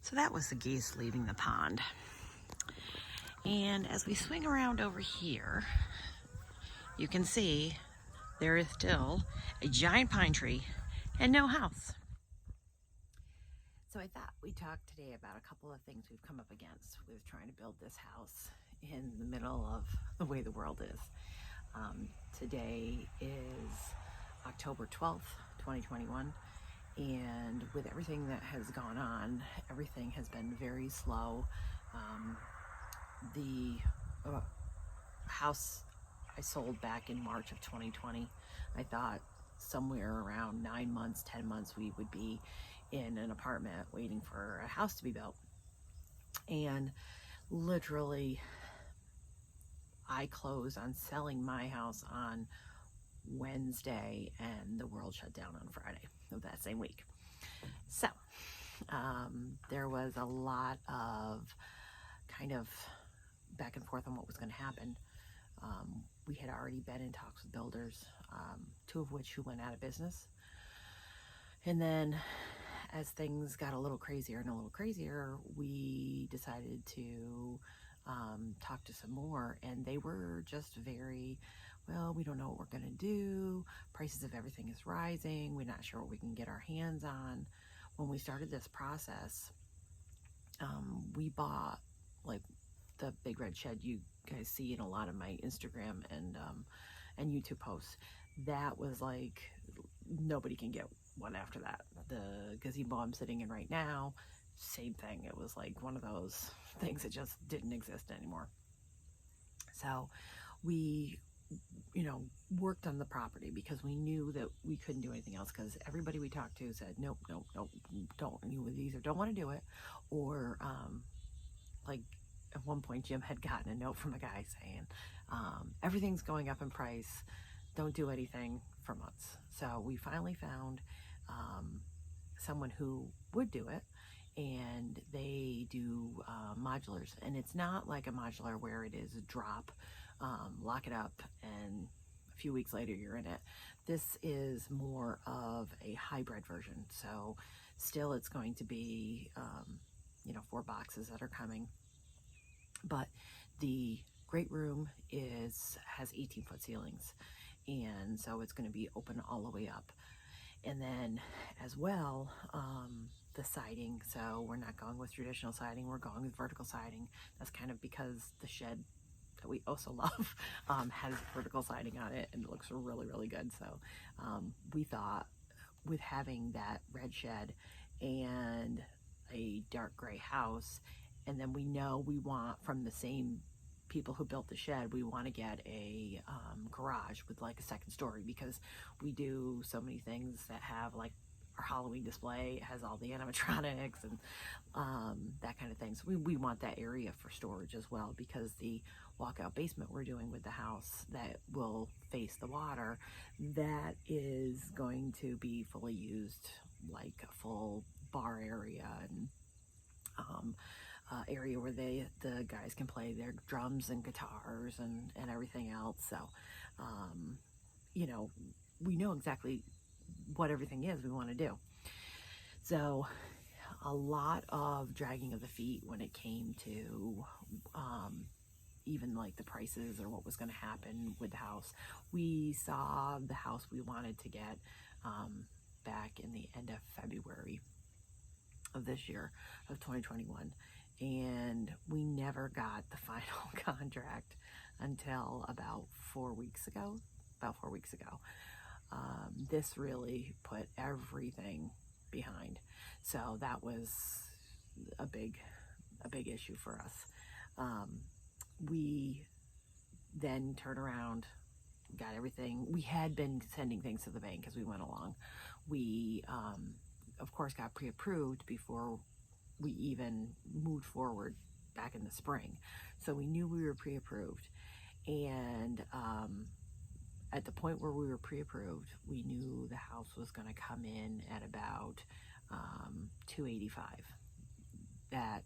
So that was the geese leaving the pond. And as we swing around over here, you can see there is still a giant pine tree and no house. So I thought we'd talk today about a couple of things we've come up against with trying to build this house in the middle of the way the world is. Today is October 12th, 2021. And with everything that has gone on, everything has been very slow. The house I sold back in March of 2020, I thought somewhere around 9 months, 10 months, we would be in an apartment waiting for a house to be built. And literally, I closed on selling my house on Wednesday, and the world shut down on Friday of that same week. So there was a lot of kind of back and forth on what was going to happen. We had already been in talks with builders, two of which who went out of business. And then as things got a little crazier and a little crazier, we decided to talk to some more, and they were just very, well, we don't know what we're going to do. Prices of everything is rising. We're not sure what we can get our hands on. When we started this process, we bought like the big red shed you guys see in a lot of my Instagram and YouTube posts. That was like, nobody can get one after that. The gazebo I'm sitting in right now, same thing. It was like one of those things that just didn't exist anymore. So we, worked on the property because we knew that we couldn't do anything else, because everybody we talked to said, nope, don't. You either don't want to do it, or like at one point Jim had gotten a note from a guy saying, everything's going up in price, don't do anything for months. So we finally found someone who would do it, and they do modulars. And it's not like a modular where it is a drop, lock it up, and a few weeks later you're in it. This is more of a hybrid version. So still it's going to be 4 boxes that are coming, but the great room has 18-foot ceilings, and so it's going to be open all the way up. And then as well, the siding, so we're not going with traditional siding, we're going with vertical siding. That's kind of because the shed that we also love has vertical siding on it, and it looks really, really good. So we thought, with having that red shed and a dark gray house, and then we know we want, from the same people who built the shed, we want to get a garage with like a second story, because we do so many things that have, like, our Halloween display has all the animatronics and that kind of thing. So we want that area for storage as well, because the walkout basement we're doing with the house that will face the water, that is going to be fully used, like a full bar area and area where the guys can play their drums and guitars and everything else. So we know exactly what everything is we want to do. So a lot of dragging of the feet when it came to even like the prices or what was going to happen with the house. We saw the house we wanted to get back in the end of February of this year, of 2021, and we never got the final contract until about 4 weeks ago. This really put everything behind, so that was a big issue for us. We then turned around, got everything. We had been sending things to the bank as we went along. We of course got pre-approved before we even moved forward back in the spring, so we knew we were pre-approved. And at the point where we were pre-approved, we knew the house was going to come in at about $285. That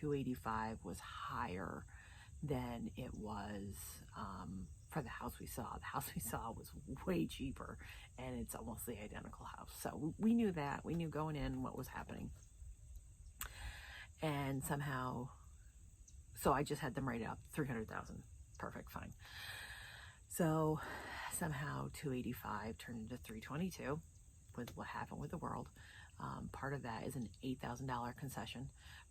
$285 was higher than it was for the house we saw. The house we saw was way cheaper, and it's almost the identical house. So we knew that. We knew going in what was happening. And somehow, so I just had them write up $300,000. Perfect, fine. So somehow 285 turned into 322 with what happened with the world. Part of that is an $8,000 concession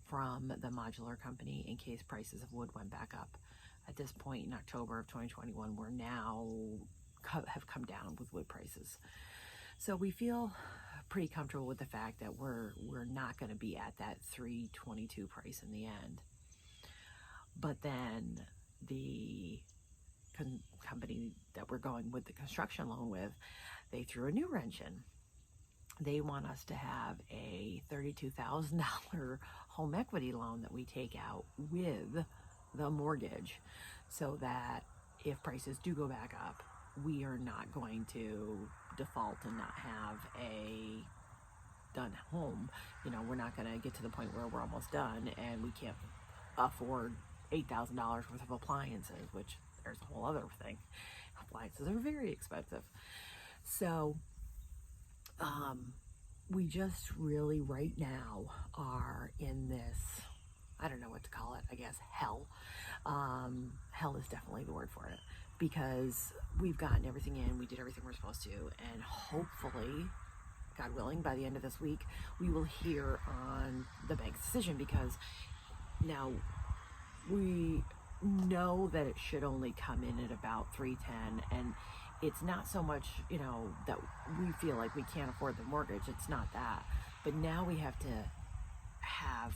from the Modular company in case prices of wood went back up. At this point in October of 2021, we're now have come down with wood prices. So we feel pretty comfortable with the fact that we're not going to be at that 322 price in the end. But then the company that we're going with the construction loan with, they threw a new wrench in. They want us to have a $32,000 home equity loan that we take out with the mortgage, so that if prices do go back up, we are not going to default and not have a done home. You know, we're not going to get to the point where we're almost done and we can't afford $8,000 worth of appliances, which there's a whole other thing. Appliances are very expensive. So we just really right now are in this, I don't know what to call it, I guess hell. Hell is definitely the word for it, because we've gotten everything in, we did everything we're supposed to, and hopefully, God willing, by the end of this week, we will hear on the bank's decision, because now we know that it should only come in at about 310, and it's not so much, you know, that we feel like we can't afford the mortgage. It's not that, but now we have to have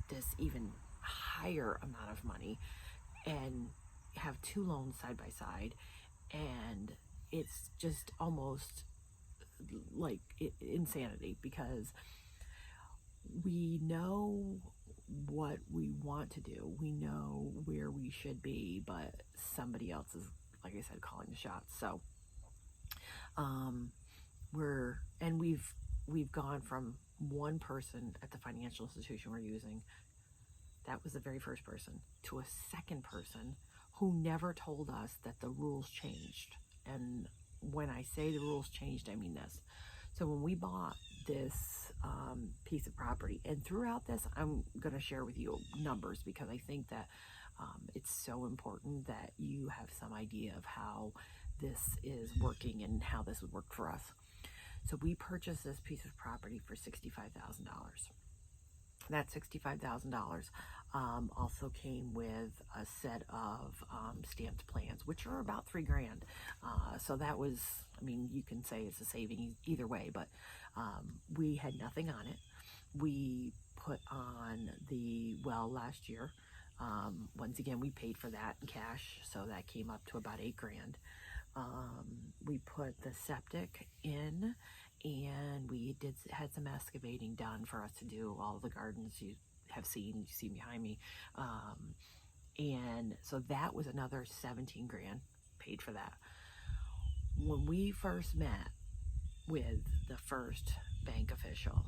this even higher amount of money and have two loans side by side, and it's just almost like insanity, because we know what we want to do, we know where we should be, but somebody else is, like I said, calling the shots. So we've gone from one person at the financial institution we're using, that was the very first person, to a second person who never told us that the rules changed. And when I say the rules changed, I mean this. So when we bought this piece of property, and throughout this, I'm going to share with you numbers, because I think that it's so important that you have some idea of how this is working and how this would work for us. So we purchased this piece of property for $65,000. That $65,000 also came with a set of stamped plans, which are about $3,000. So that was, I mean, you can say it's a saving either way, but we had nothing on it. We put on the well last year. Once again, we paid for that in cash, so that came up to about $8,000. We put the septic in, and we had some excavating done for us to do all the gardens you see behind me. And so that was another $17,000, paid for that. When we first met with the first bank official,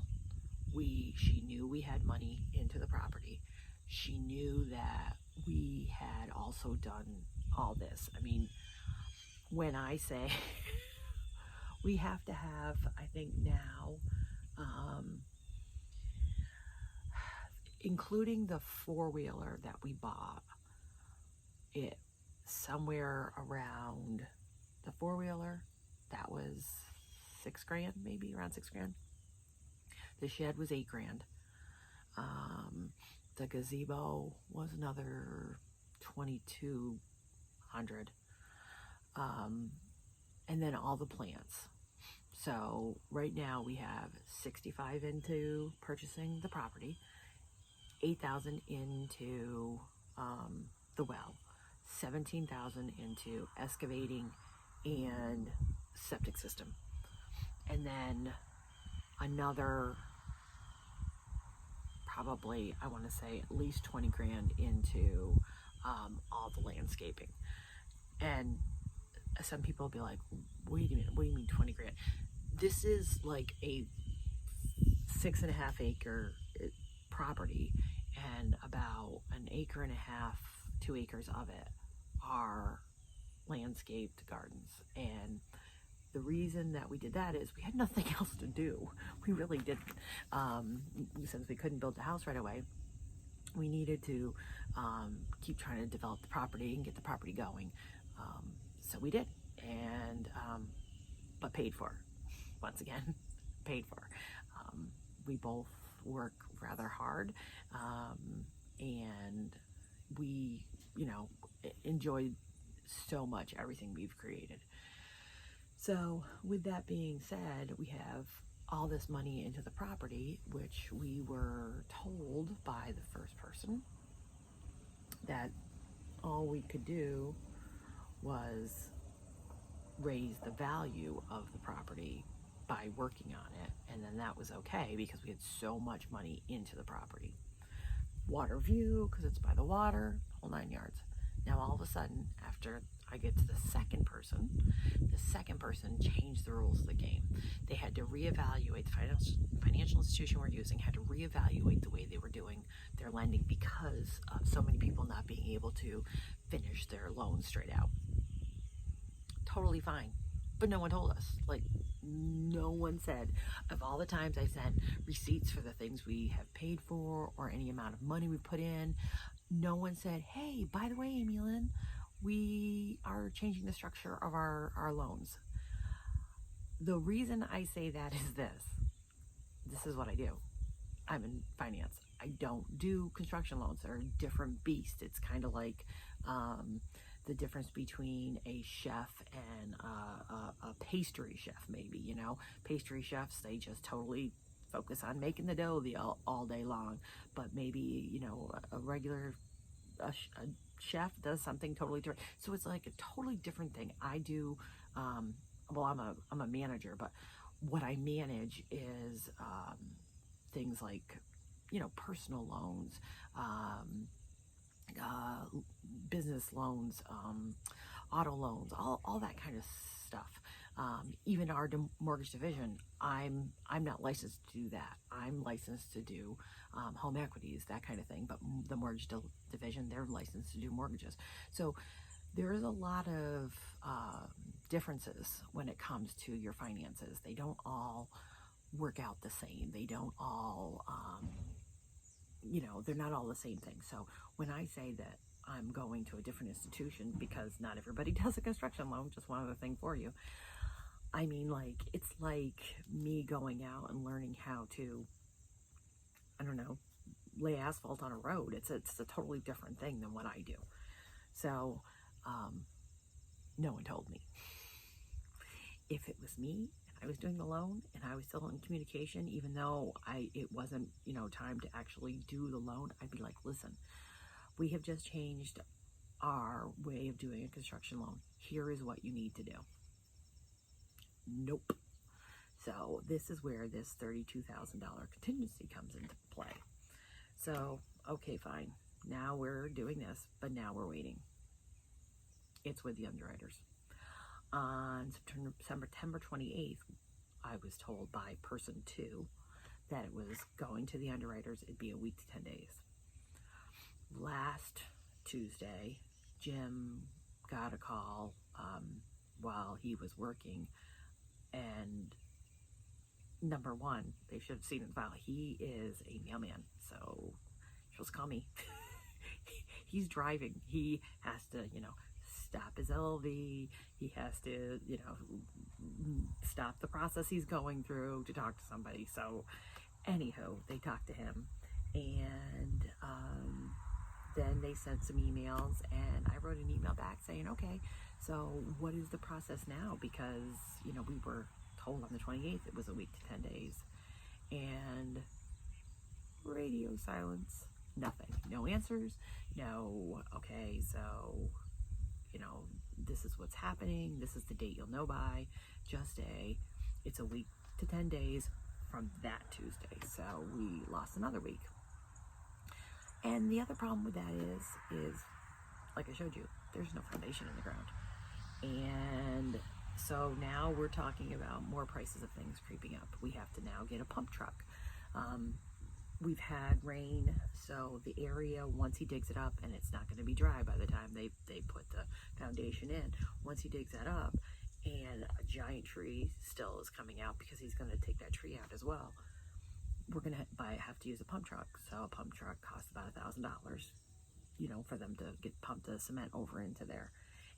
she knew we had money into the property. She knew that we had also done all this. I mean, when I say we have to have, I think now, including the four-wheeler that we bought, it somewhere around the four-wheeler, that was $6,000, maybe around $6,000. The shed was $8,000. The gazebo was another $2,200. And then all the plants. So right now we have $65,000 into purchasing the property, $8,000 into the well, $17,000 into excavating and septic system, and then another probably, I want to say at least $20,000 into all the landscaping. And some people will be like, wait a minute, what do you mean $20,000? This is like a 6.5 acre property, and about 1.5 acres 2 acres of it are landscaped gardens. And the reason that we did that is we had nothing else to do. We really didn't. Since we couldn't build a house right away, we needed to keep trying to develop the property and get the property going. So we did, and but paid for. Once again, paid for. We both work rather hard, and we, enjoyed so much everything we've created. So with that being said, we have all this money into the property, which we were told by the first person that all we could do was raise the value of the property by working on it, and then that was okay because we had so much money into the property. Water view, because it's by the water, whole 9 yards. Now all of a sudden, after I get to the second person changed the rules of the game. They had to reevaluate, the financial institution we're using had to reevaluate the way they were doing their lending because of so many people not being able to finish their loans straight out. Totally fine, but no one told us. Like, no one said. Of all the times I sent receipts for the things we have paid for or any amount of money we put in, no one said, hey, by the way, Amy Lynn, we are changing the structure of our loans. The reason I say that is this is what I do. I'm in finance. I don't do construction loans. They're a different beast. It's kind of like the difference between a chef and a pastry chef, maybe. Pastry chefs, they just totally focus on making the dough all day long. But maybe, a regular a chef does something totally different. So it's like a totally different thing. I do, I'm a manager, but what I manage is things like, personal loans, business loans, auto loans, all that kind of stuff. Even our mortgage division, I'm not licensed to do that. I'm licensed to do home equities, that kind of thing. But the mortgage division, they're licensed to do mortgages. So there is a lot of differences when it comes to your finances. They don't all work out the same. They don't all, they're not all the same thing. So when I say that I'm going to a different institution because not everybody does a construction loan, just one other thing for you, I mean, it's like me going out and learning how to, lay asphalt on a road. It's a totally different thing than what I do. So, no one told me. If it was me and I was doing the loan and I was still in communication, even though it wasn't, time to actually do the loan, I'd be like, listen, we have just changed our way of doing a construction loan. Here is what you need to do. Nope. So this is where this $32,000 contingency comes into play. So, okay, fine. Now we're doing this, but now we're waiting. It's with the underwriters. On September 28th, I was told by person 2 that it was going to the underwriters. It'd be a week to 10 days. Last Tuesday, Jim got a call while he was working, and number one, they should have seen it in the file. He is a mailman, so you're supposed to call me. He's driving. He has to, stop his LV. He has to, stop the process he's going through to talk to somebody. So, anywho, they talked to him, and then they sent some emails, and I wrote an email back saying, okay, so what is the process now? Because, we were told on the 28th it was a week to 10 days, and radio silence, nothing, no answers, no, okay, so, this is what's happening, this is the date you'll know by, it's a week to 10 days from that Tuesday, so we lost another week. And the other problem with that is, like I showed you, there's no foundation in the ground. And so now we're talking about more prices of things creeping up. We have to now get a pump truck. we've had rain, so the area, once he digs it up, and it's not going to be dry by the time they put the foundation in, once he digs that up, and a giant tree still is coming out because he's going to take that tree out as well, we're going to have to use a pump truck. So a pump truck costs about $1,000, you know, for them to pump the cement over into there.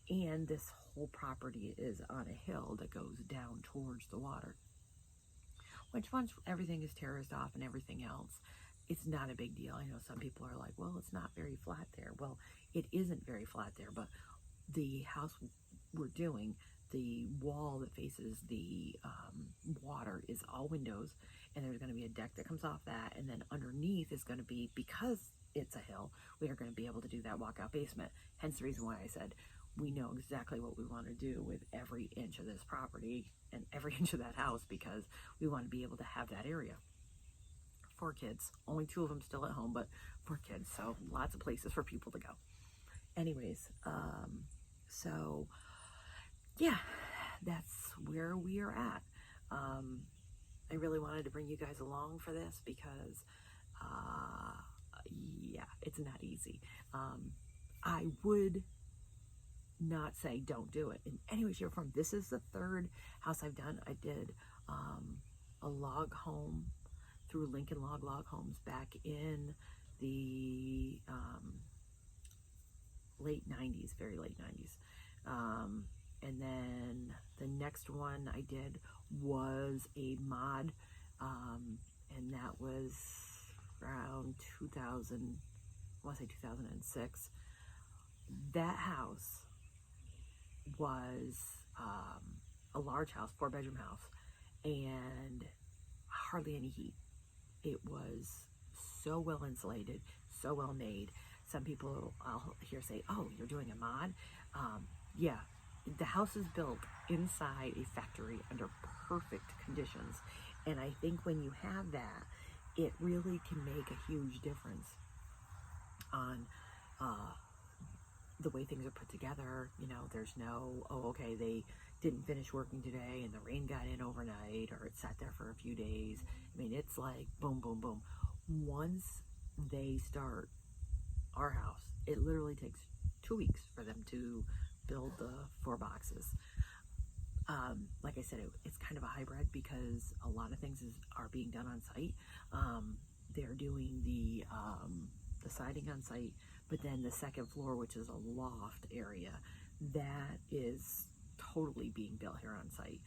And this whole property is on a hill that goes down towards the water, which once everything is terraced off and everything else, it's not a big deal. I know some people are like, well, it's not very flat there. Well, it isn't very flat there, but the house we're doing, the wall that faces the water is all windows, and there's going to be a deck that comes off that, and then underneath is going to be, because it's a hill, we are going to be able to do that walkout basement. Hence the reason why I said we know exactly what we want to do with every inch of this property and every inch of that house, because we want to be able to have that area. 4 kids, only 2 of them still at home, but 4 kids, so lots of places for people to go. Anyways, so yeah, that's where we are at. I really wanted to bring you guys along for this because, yeah, it's not easy. I would not say don't do it in any way, shape, or form. This is the 3rd house I've done. I did a log home through Lincoln Log Homes back in the late 90s, very late 90s. And then the next one I did was a mod, and that was around 2000, I want to say 2006. That house was a large house, 4-bedroom house, and hardly any heat. It was so well insulated, so well made. Some people I'll hear say, oh, you're doing a mod? Yeah, the house is built inside a factory under perfect conditions. And I think when you have that, it really can make a huge difference on the way things are put together. You know, there's no, oh, okay, they didn't finish working today and the rain got in overnight, or it sat there for a few days. I mean, it's like boom, boom, boom. Once they start our house, it literally takes 2 weeks for them to build the 4 boxes. Like I said, it's kind of a hybrid because a lot of things are being done on site. They're doing the siding on site, but then the 2nd floor, which is a loft area, that is totally being built here on site.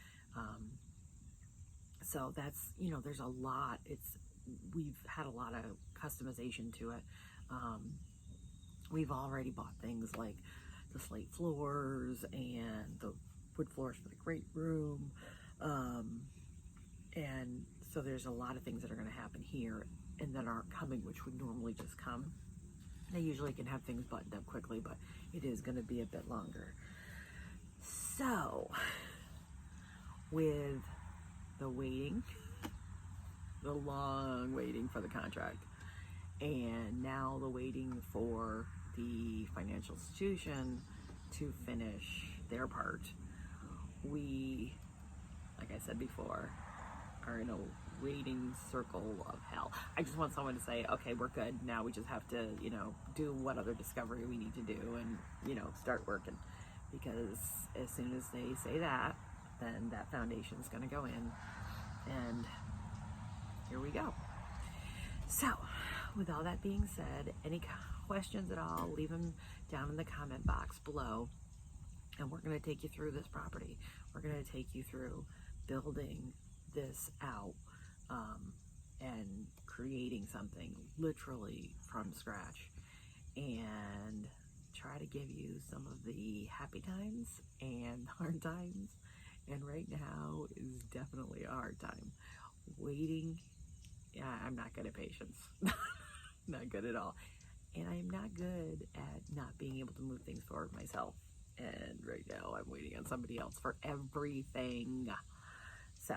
So that's, you know, there's a lot. We've had a lot of customization to it. We've already bought things like the slate floors and the wood floors for the great room. And so there's a lot of things that are going to happen here and that aren't coming, which would normally just come. They usually can have things buttoned up quickly, but it is going to be a bit longer. So, with the waiting, the long waiting for the contract, and now the waiting for the financial institution to finish their part, we, like I said before, are in a waiting circle of hell. I just want someone to say, okay, we're good. Now we just have to, you know, do what other discovery we need to do and, you know, start working. Because as soon as they say that, then that foundation is going to go in. And here we go. So, with all that being said, any questions at all, leave them down in the comment box below. And we're going to take you through this property. We're going to take you through building this out and creating something literally from scratch, and try to give you some of the happy times and hard times. And right now is definitely a hard time. Waiting, yeah, I'm not good at patience. Not good at all. And I'm not good at not being able to move things forward myself. And right now I'm waiting on somebody else for everything. So,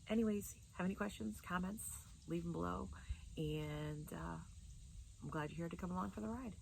anyways, have any questions, comments, leave them below. And I'm glad you're here to come along for the ride.